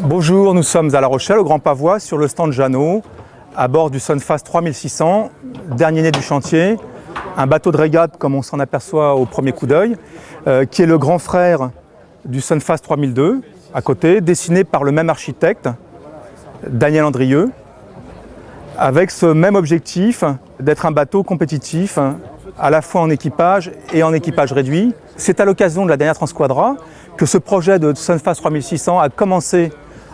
Bonjour, nous sommes à La Rochelle, au Grand Pavois, sur le stand Jeannot, à bord du Sunfast 3600, dernier né du chantier, un bateau de régate comme on s'en aperçoit au premier coup d'œil, qui est le grand frère du Sunfast 3002, à côté, dessiné par le même architecte, Daniel Andrieux, avec ce même objectif d'être un bateau compétitif, à la fois en équipage et en équipage réduit. C'est à l'occasion de la dernière Transquadra que ce projet de Sunfast 3600 a commencé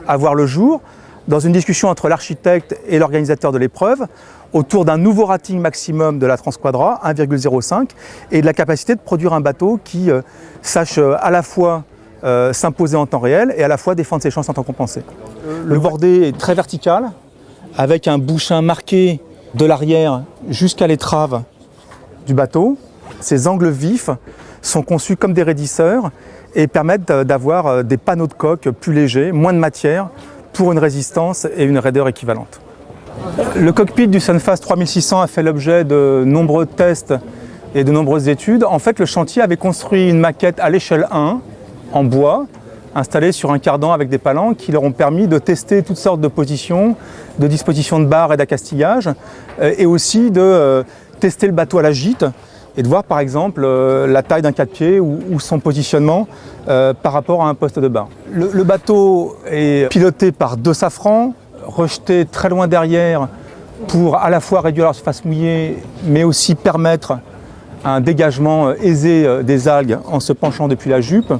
à voir le jour, dans une discussion entre l'architecte et l'organisateur de l'épreuve, autour d'un nouveau rating maximum de la Transquadra, 1,05, et de la capacité de produire un bateau qui sache à la fois s'imposer en temps réel et à la fois défendre ses chances en temps compensé. Le bordé est très vertical, avec un bouchin marqué de l'arrière jusqu'à l'étrave du bateau. Ces angles vifs sont conçus comme des raidisseurs et permettent d'avoir des panneaux de coque plus légers, moins de matière, pour une résistance et une raideur équivalente. Le cockpit du Sunfast 3600 a fait l'objet de nombreux tests et de nombreuses études. En fait, le chantier avait construit une maquette à l'échelle 1, en bois, installée sur un cardan avec des palans qui leur ont permis de tester toutes sortes de positions, de dispositions de barres et d'accastillage, et aussi de tester le bateau à la gîte et de voir par exemple la taille d'un 4-pieds ou son positionnement par rapport à un poste de barre. Le bateau est piloté par 2 safrans, rejetés très loin derrière pour à la fois réduire la surface mouillée, mais aussi permettre un dégagement aisé des algues en se penchant depuis la jupe.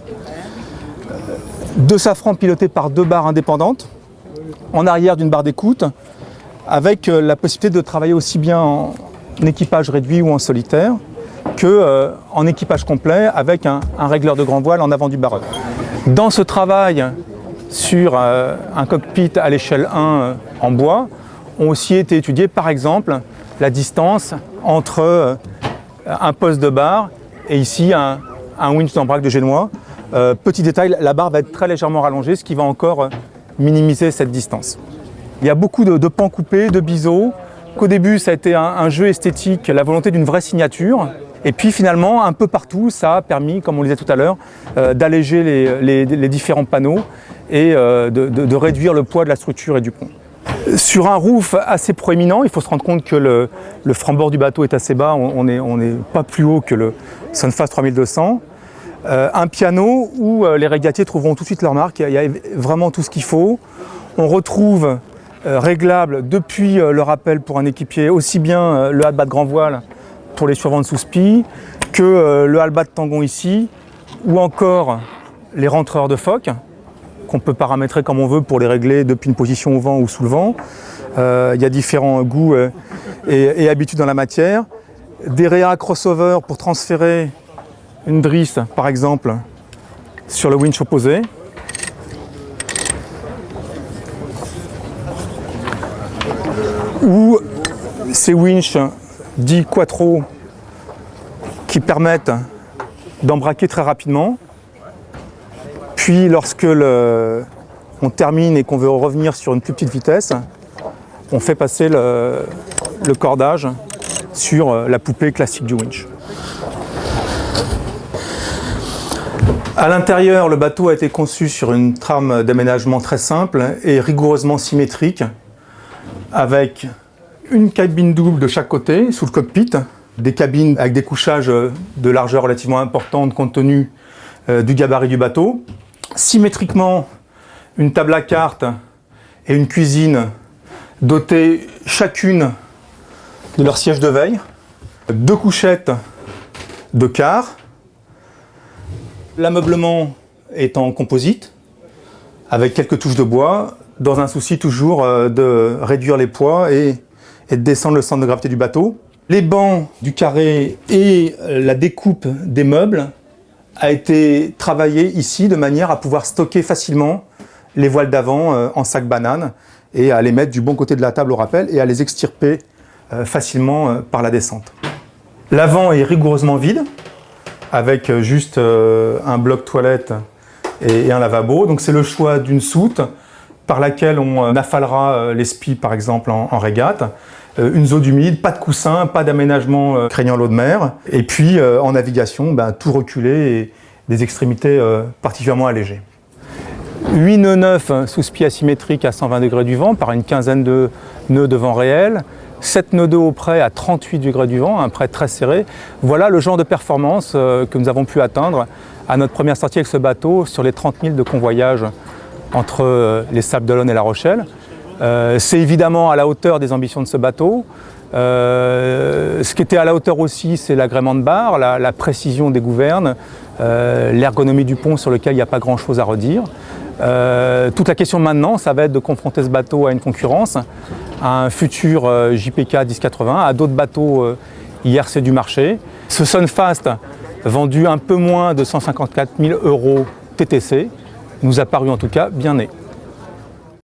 2 safrans pilotés par 2 barres indépendantes, en arrière d'une barre d'écoute, avec la possibilité de travailler aussi bien en équipage réduit ou en solitaire, qu'en équipage complet avec un régleur de grand voile en avant du barreur. Dans ce travail sur un cockpit à l'échelle 1 en bois, ont aussi été étudiés par exemple la distance entre un poste de barre et ici un winch d'embrague de génois. Petit détail, la barre va être très légèrement rallongée, ce qui va encore minimiser cette distance. Il y a beaucoup de pans coupés, de biseaux, qu'au début ça a été un jeu esthétique, la volonté d'une vraie signature. Et puis finalement, un peu partout, ça a permis, comme on le disait tout à l'heure, d'alléger les différents panneaux et de réduire le poids de la structure et du pont. Sur un roof assez proéminent, il faut se rendre compte que le franc-bord du bateau est assez bas, on n'est pas plus haut que le Sunfast 3200. Un piano où les régatiers trouveront tout de suite leur marque, il y a vraiment tout ce qu'il faut. On retrouve réglable depuis le rappel pour un équipier, aussi bien le halbat de grand voile pour les surventes sous spi, que le halbat de tangon ici, ou encore les rentreurs de foc, qu'on peut paramétrer comme on veut pour les régler depuis une position au vent ou sous le vent. Il y a différents goûts et habitudes dans la matière. Des réas crossover pour transférer une drisse, par exemple, sur le winch opposé. Ou ces winches dits quattro qui permettent d'embraquer très rapidement. Puis lorsque on termine et qu'on veut revenir sur une plus petite vitesse, on fait passer le cordage sur la poupée classique du winch. À l'intérieur, le bateau a été conçu sur une trame d'aménagement très simple et rigoureusement symétrique, avec une cabine double de chaque côté sous le cockpit, des cabines avec des couchages de largeur relativement importante compte tenu du gabarit du bateau. Symétriquement, une table à cartes et une cuisine dotées chacune de leur siège de veille, 2 couchettes de quart. L'ameublement est en composite, avec quelques touches de bois, dans un souci toujours de réduire les poids et de descendre le centre de gravité du bateau. Les bancs du carré et la découpe des meubles a été travaillé ici de manière à pouvoir stocker facilement les voiles d'avant en sac banane et à les mettre du bon côté de la table au rappel et à les extirper facilement par la descente. L'avant est rigoureusement vide, avec juste un bloc toilette et un lavabo. Donc c'est le choix d'une soute par laquelle on affalera les spies par exemple en régate. Une zone humide, pas de coussin, pas d'aménagement craignant l'eau de mer. Et puis en navigation, tout reculé et des extrémités particulièrement allégées. 8 nœuds neufs sous spi asymétrique à 120 degrés du vent par une quinzaine de nœuds de vent réel, 7 nœuds de haut près à 38 degrés du vent, un près très serré. Voilà le genre de performance que nous avons pu atteindre à notre première sortie avec ce bateau sur les 30 000 de convoyage entre les Sables d'Olonne et La Rochelle. C'est évidemment à la hauteur des ambitions de ce bateau. Ce qui était à la hauteur aussi, c'est l'agrément de barre, la précision des gouvernes, l'ergonomie du pont sur lequel il n'y a pas grand-chose à redire. Toute la question maintenant, ça va être de confronter ce bateau à une concurrence, à un futur JPK 1080, à d'autres bateaux IRC du marché. Ce Sunfast, vendu un peu moins de 154 000 € TTC, nous a paru en tout cas bien né.